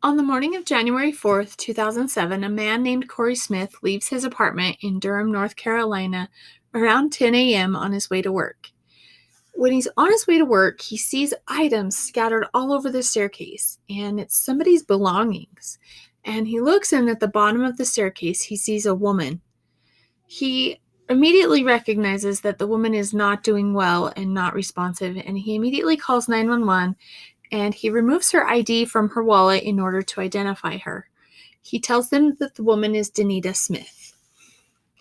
On the morning of January 4th, 2007, a man named Corey Smith leaves his apartment in Durham, North Carolina around 10 a.m. on his way to work. When he's on his way to work, he sees items scattered all over the staircase, and it's somebody's belongings. And he looks in at the bottom of the staircase, he sees a woman. He immediately recognizes that the woman is not doing well and not responsive, and he immediately calls 911. And he removes her ID from her wallet in order to identify her. He tells them that the woman is Danita Smith.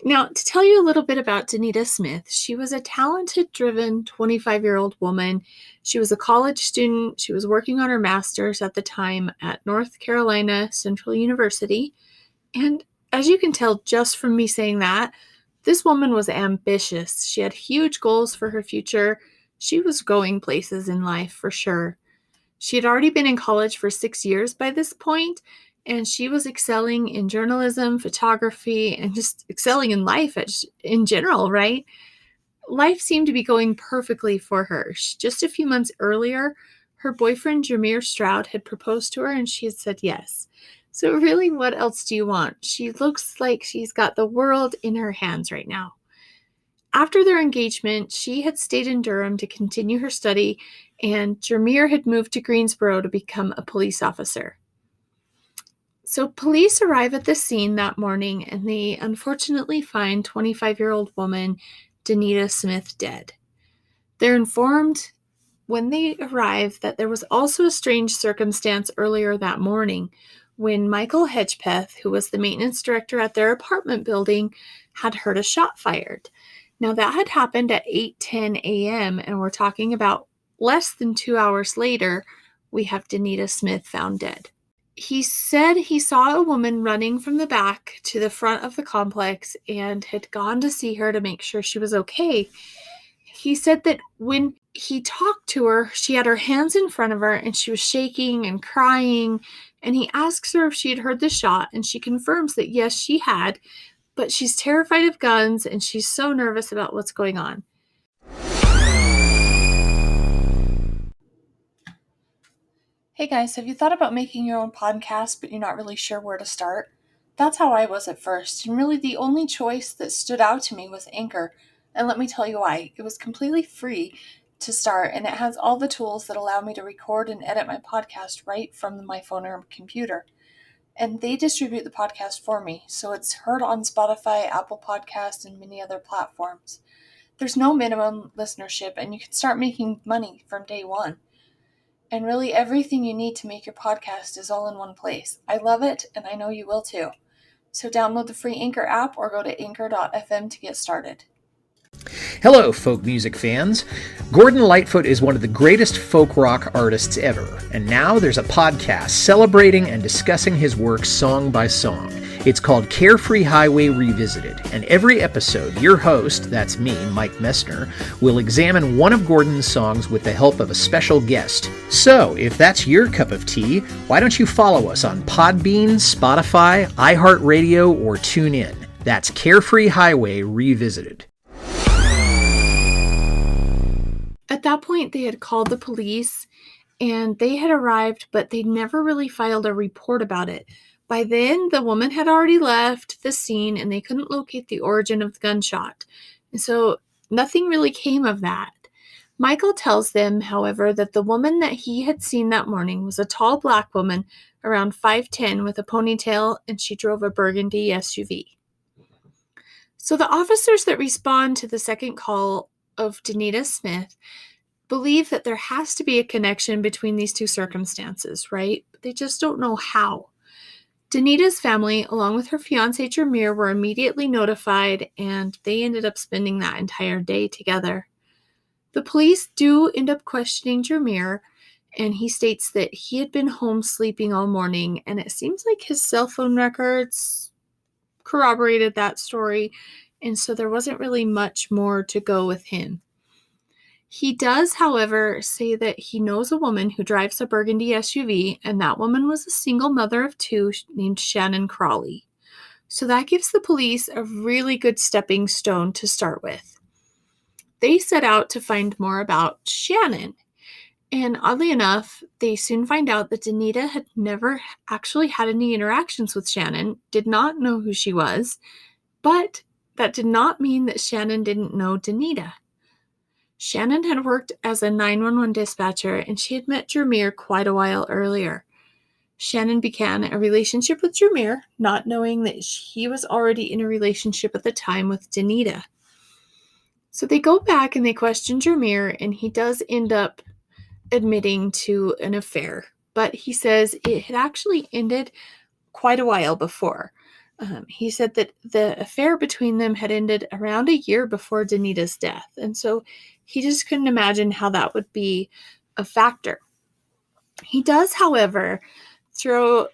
Now, to tell you a little bit about Danita Smith, she was a talented, driven 25-year-old woman. She was a college student. She was working on her master's at the time at North Carolina Central University. And as you can tell just from me saying that, this woman was ambitious. She had huge goals for her future. She was going places in life for sure. She had already been in college for 6 years by this point, and she was excelling in journalism, photography, and just excelling in life in general, right? Life seemed to be going perfectly for her. Just a few months earlier, her boyfriend, Jameer Stroud, had proposed to her, and she had said yes. So really, what else do you want? She looks like she's got the world in her hands right now. After their engagement, she had stayed in Durham to continue her study, and Jameer had moved to Greensboro to become a police officer. So police arrive at the scene that morning, and they unfortunately find 25-year-old woman Danita Smith dead. They're informed when they arrive that there was also a strange circumstance earlier that morning when Michael Hedgepeth, who was the maintenance director at their apartment building, had heard a shot fired. Now, that had happened at 8:10 a.m., and we're talking about less than 2 hours later, we have Danita Smith found dead. He said he saw a woman running from the back to the front of the complex and had gone to see her to make sure she was okay. He said that when he talked to her, she had her hands in front of her and she was shaking and crying, and he asks her if she had heard the shot, and she confirms that yes, she had, but she's terrified of guns and she's so nervous about what's going on. Hey guys, have you thought about making your own podcast, but you're not really sure where to start? That's how I was at first, and really the only choice that stood out to me was Anchor. And let me tell you why. It was completely free to start, and it has all the tools that allow me to record and edit my podcast right from my phone or computer. And they distribute the podcast for me, so it's heard on Spotify, Apple Podcasts, and many other platforms. There's no minimum listenership, and you can start making money from day one. And really everything you need to make your podcast is all in one place. I love it, and I know you will too. So download the free Anchor app or go to anchor.fm to get started. Hello, folk music fans. Gordon Lightfoot is one of the greatest folk rock artists ever, and now there's a podcast celebrating and discussing his work song by song. It's called Carefree Highway Revisited, and every episode, your host, that's me, Mike Messner, will examine one of Gordon's songs with the help of a special guest. So, if that's your cup of tea, why don't you follow us on Podbean, Spotify, iHeartRadio, or TuneIn? That's Carefree Highway Revisited. At that point, they had called the police, and they had arrived, but they never really filed a report about it. By then, the woman had already left the scene, and they couldn't locate the origin of the gunshot. And so nothing really came of that. Michael tells them, however, that the woman that he had seen that morning was a tall black woman around 5'10" with a ponytail, and she drove a burgundy SUV. So the officers that respond to the second call of Danita Smith believe that there has to be a connection between these two circumstances, right? But they just don't know how. Danita's family, along with her fiancé Jameer, were immediately notified, and they ended up spending that entire day together. The police do end up questioning Jameer, and he states that he had been home sleeping all morning, and it seems like his cell phone records corroborated that story, and so there wasn't really much more to go with him. He does, however, say that he knows a woman who drives a burgundy SUV, and that woman was a single mother of two named Shannon Crawley. So that gives the police a really good stepping stone to start with. They set out to find more about Shannon, And oddly enough, they soon find out that Danita had never actually had any interactions with Shannon, did not know who she was, but that did not mean that Shannon didn't know Danita. Shannon had worked as a 911 dispatcher, and she had met Jermier quite a while earlier. Shannon began a relationship with Jermier, not knowing that he was already in a relationship at the time with Danita. So they go back and they question Jermier, and he does end up admitting to an affair, but he says it had actually ended quite a while before. He said that the affair between them had ended around a year before Danita's death, and so he just couldn't imagine how that would be a factor. He does, however, throw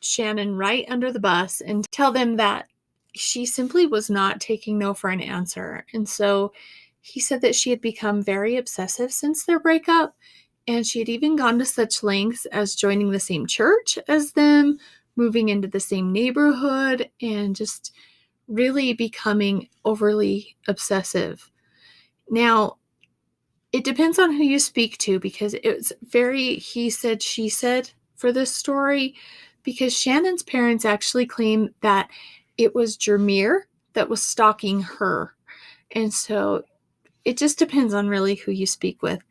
Shannon right under the bus and tell them that she simply was not taking no for an answer. And so he said that she had become very obsessive since their breakup, and she had even gone to such lengths as joining the same church as them, moving into the same neighborhood, and just really becoming overly obsessive. Now, it depends on who you speak to, because it's very he said, she said for this story, because Shannon's parents actually claim that it was Jermier that was stalking her. And so it just depends on really who you speak with.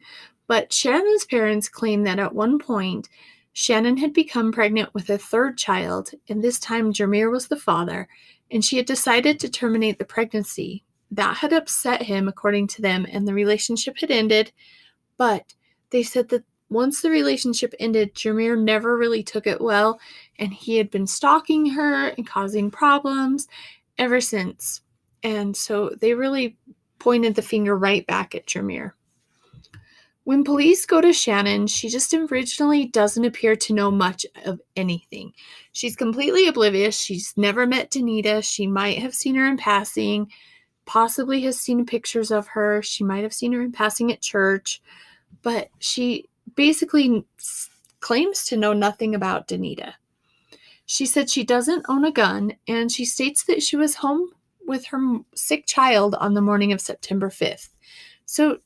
But Shannon's parents claim that at one point, Shannon had become pregnant with a third child, and this time Jermier was the father, and she had decided to terminate the pregnancy. That had upset him, according to them, and the relationship had ended. But they said that once the relationship ended, Jermier never really took it well, and he had been stalking her and causing problems ever since. And so they really pointed the finger right back at Jermier. When police go to Shannon, she just originally doesn't appear to know much of anything. She's completely oblivious. She's never met Danita. She might have seen her in passing, possibly has seen pictures of her. She might have seen her in passing at church, but she basically claims to know nothing about Danita. She said she doesn't own a gun, and she states that she was home with her sick child on the morning of September 5th. So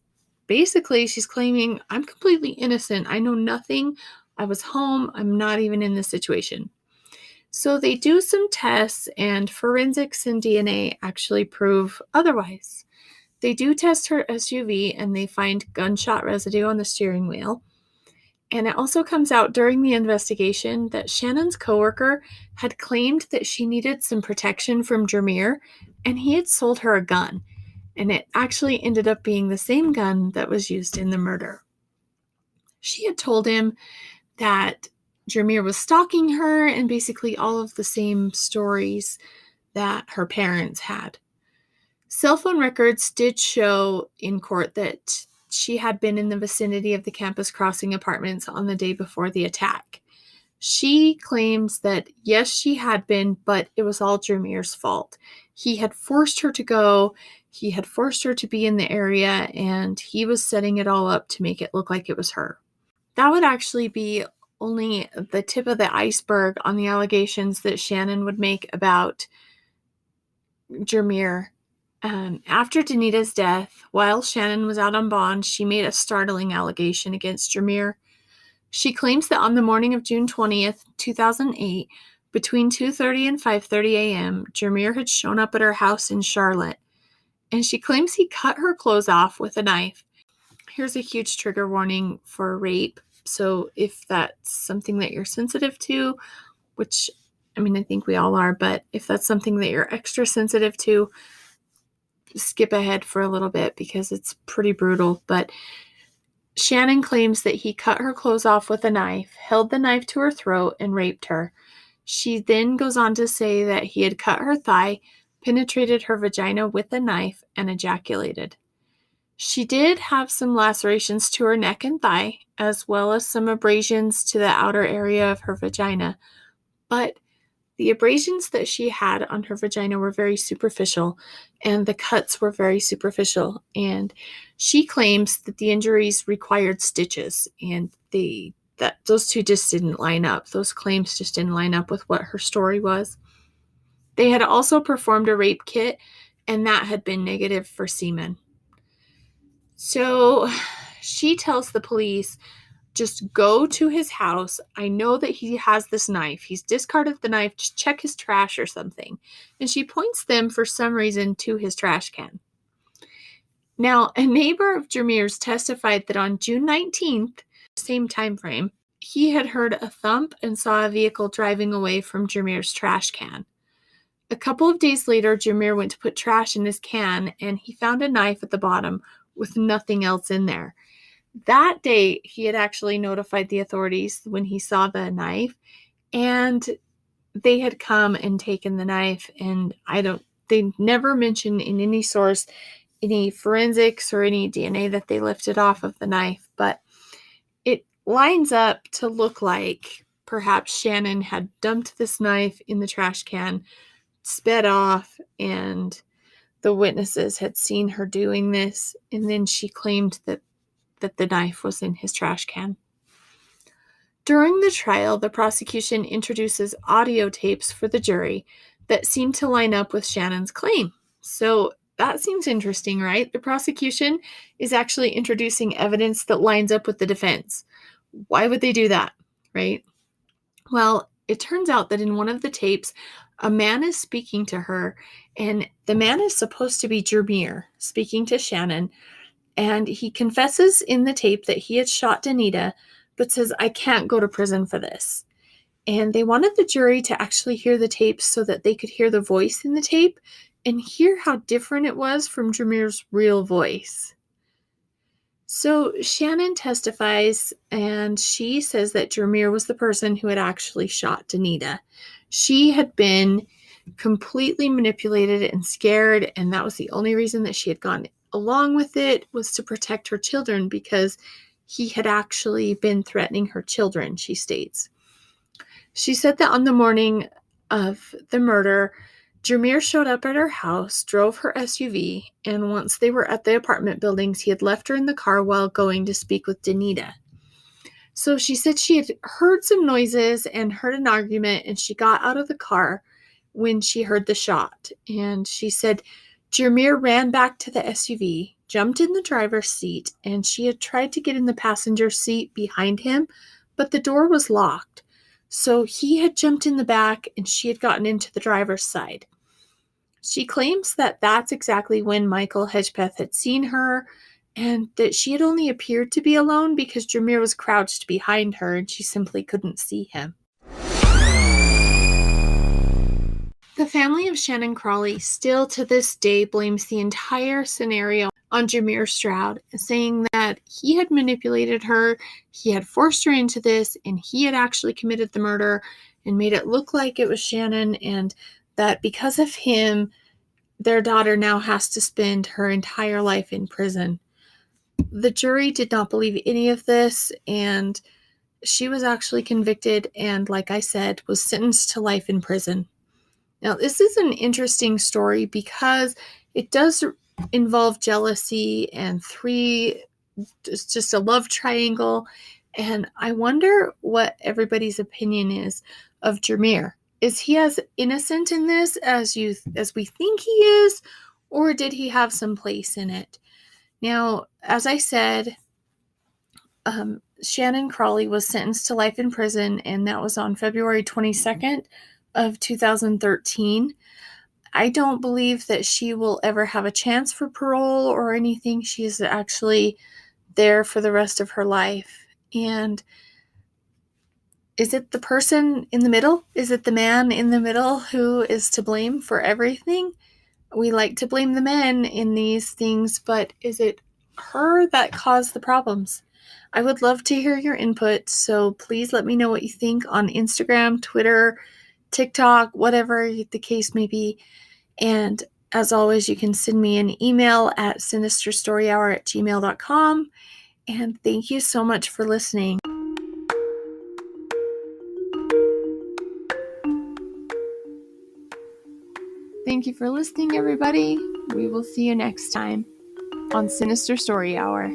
basically, she's claiming, I'm completely innocent. I know nothing. I was home. I'm not even in this situation. So they do some tests, and forensics and DNA actually prove otherwise. They do test her SUV, and they find gunshot residue on the steering wheel. And it also comes out during the investigation that Shannon's coworker had claimed that she needed some protection from Jermier, and he had sold her a gun. And it actually ended up being the same gun that was used in the murder. She had told him that Jermier was stalking her, and basically all of the same stories that her parents had. Cell phone records did show in court that she had been in the vicinity of the Campus Crossing apartments on the day before the attack. She claims that, yes, she had been, but it was all Jermier's fault. He had forced her to go. He had forced her to be in the area, and he was setting it all up to make it look like it was her. That would actually be only the tip of the iceberg on the allegations that Shannon would make about Jermier. After Danita's death, while Shannon was out on bond, she made a startling allegation against Jermier. She claims that on the morning of June 20th, 2008, between 2:30 and 5:30 a.m., Jermier had shown up at her house in Charlotte, and she claims he cut her clothes off with a knife. Here's a huge trigger warning for rape, so if that's something that you're sensitive to, which, I think we all are, but if that's something that you're extra sensitive to, skip ahead for a little bit because it's pretty brutal. But Shannon claims that he cut her clothes off with a knife, held the knife to her throat, and raped her. She then goes on to say that he had cut her thigh, penetrated her vagina with a knife, and ejaculated. She did have some lacerations to her neck and thigh, as well as some abrasions to the outer area of her vagina. But the abrasions that she had on her vagina were very superficial, and the cuts were very superficial. And she claims that the injuries required stitches, and those two just didn't line up. Those claims just didn't line up with what her story was. They had also performed a rape kit, and that had been negative for semen. So she tells the police, Just go to his house. I know that he has this knife. He's discarded the knife. Just check his trash or something." And she points them, for some reason, to his trash can. Now, a neighbor of Jameer's testified that on June 19th, same time frame, he had heard a thump and saw a vehicle driving away from Jameer's trash can. A couple of days later, Jameer went to put trash in his can, and he found a knife at the bottom with nothing else in there. That day, he had actually notified the authorities when he saw the knife, and they had come and taken the knife, and they never mentioned in any source any forensics or any DNA that they lifted off of the knife, but it lines up to look like perhaps Shannon had dumped this knife in the trash can, sped off, and the witnesses had seen her doing this, and then she claimed that the knife was in his trash can. During the trial, the prosecution introduces audio tapes for the jury that seem to line up with Shannon's claim. So that seems interesting, right? The prosecution is actually introducing evidence that lines up with the defense. Why would they do that, right? Well, it turns out that in one of the tapes, a man is speaking to her, and the man is supposed to be Jameer speaking to Shannon, and he confesses in the tape that he had shot Danita, but says, "I can't go to prison for this." And they wanted the jury to actually hear the tape so that they could hear the voice in the tape and hear how different it was from Jameer's real voice. So Shannon testifies, and she says that Jameer was the person who had actually shot Danita. She had been completely manipulated and scared, and that was the only reason that she had gone along with it, was to protect her children, because he had actually been threatening her children, she states. She said that on the morning of the murder, Jameer showed up at her house, drove her SUV, and once they were at the apartment buildings, he had left her in the car while going to speak with Danita. So she said she had heard some noises and heard an argument, and she got out of the car when she heard the shot. And she said Jameer ran back to the SUV, jumped in the driver's seat, and she had tried to get in the passenger seat behind him, but the door was locked. So he had jumped in the back, and she had gotten into the driver's side. She claims that that's exactly when Michael Hedgepeth had seen her, and that she had only appeared to be alone because Jameer was crouched behind her and she simply couldn't see him. The family of Shannon Crawley still to this day blames the entire scenario on Jameer Stroud, saying that he had manipulated her, he had forced her into this, and he had actually committed the murder and made it look like it was Shannon, and that because of him, their daughter now has to spend her entire life in prison. The jury did not believe any of this, and she was actually convicted and, like I said, was sentenced to life in prison. Now, this is an interesting story because it does involve jealousy and it's just a love triangle, and I wonder what everybody's opinion is of Jameer. Is he as innocent in this as we think he is, or did he have some place in it? Now, as I said, Shannon Crawley was sentenced to life in prison, and that was on February 22nd of 2013. I don't believe that she will ever have a chance for parole or anything. She is actually there for the rest of her life. And is it the person in the middle? Is it the man in the middle who is to blame for everything? We like to blame the men in these things, but is it her that caused the problems? I would love to hear your input, so please let me know what you think on Instagram, Twitter, TikTok, whatever the case may be. And as always, you can send me an email at sinisterstoryhour@gmail.com. And thank you so much for listening. Thank you for listening, everybody. We will see you next time on Sinister Story Hour.